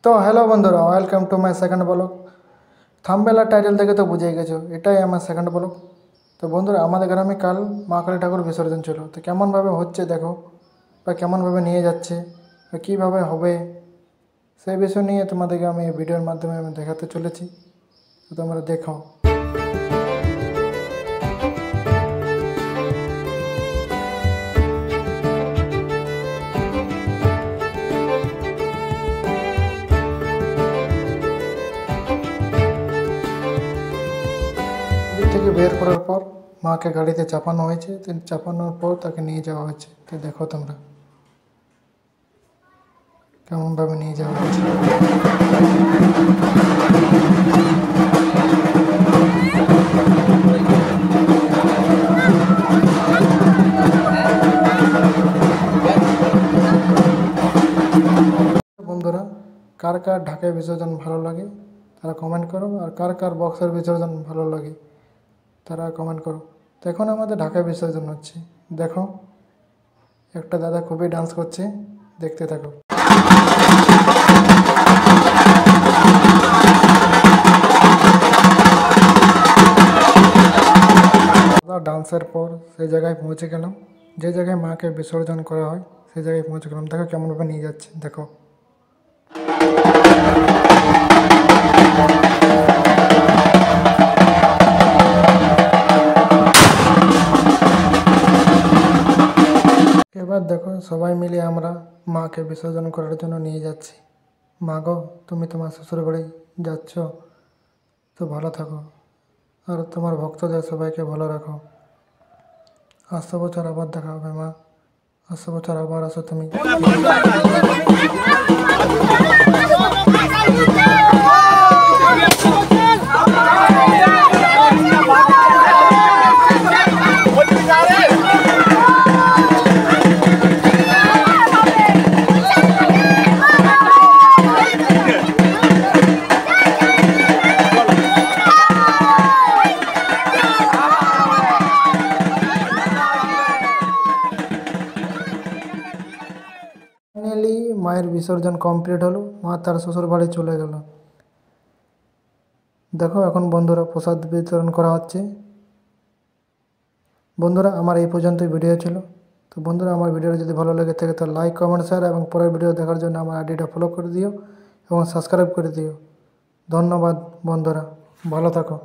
তো হ্যালো বন্ধুরা, welcome to my second blog. Thumbnail আর টাইটেল দেখে তো বুঝেই গেছো, এটাই আমার সেকেন্ড ব্লগ। তো বন্ধুরা, আমাদের গ্রামে কাল মা কালী ঠাকুর বিসর্জন ছিল। তো কেমনভাবে হচ্ছে দেখো, বা কেমনভাবে নিয়ে যাচ্ছে, বা কীভাবে হবে, সেই বিষয় নিয়ে তোমাদেরকে আমি এই ভিডিওর মাধ্যমে আমি দেখাতে চলেছি। তো তোমরা দেখো। দিক থেকে বের করার পর মাকে গাড়িতে চাপানো হয়েছে। তো চাপানোর পর তাকে নিয়ে যাওয়া হয়েছে। তো দেখো তোমরা কেমনভাবে নিয়ে যাওয়া হয়েছে। বন্ধুরা, কার কার ঢাকায় বিসর্জন ভালো লাগে তারা কমেন্ট করো, আর কার কার বক্সের বিসর্জন ভালো লাগে তারা কমেন্ট করো। তো এখন আমাদের ঢাকায় বিসর্জন হচ্ছে। দেখো, একটা দাদা খুবই ডান্স করছে, দেখতে থাকো। ডান্সের পর সেই জায়গায় পৌঁছে গেলাম, যে জায়গায় মাকে বিসর্জন করা হয় সেই জায়গায় পৌঁছে গেলাম। দেখো কেমনভাবে নিয়ে যাচ্ছে, দেখো। এবার দেখো, সবাই মিলে আমরা মাকে বিসর্জন করার জন্য নিয়ে যাচ্ছি। মা গো, তুমি তোমার শ্বশুর বাড়ি যাচ্ছ, তো ভালো থাকো, আর তোমার ভক্তদের সবাইকে ভালো রাখো। আসছে বছর আবার দেখা হবে মা, আসছে বছর আবার আসো তুমি। ফাইনালি মায়ের বিসর্জন কমপ্লিট হলো, মা তার শ্বশুর বাড়ি চলে গেল। দেখো এখন বন্ধুরা প্রসাদ বিতরণ করা হচ্ছে। বন্ধুরা, আমার এই পর্যন্তই ভিডিও ছিল। তো বন্ধুরা, আমার ভিডিওটা যদি ভালো লেগে থাকে তো লাইক, কমেন্ট, শেয়ার এবং পরের ভিডিও দেখার জন্য আমার আইডিটা ফলো করে দিও এবং সাবস্ক্রাইব করে দিও। ধন্যবাদ বন্ধুরা, ভালো থাকো।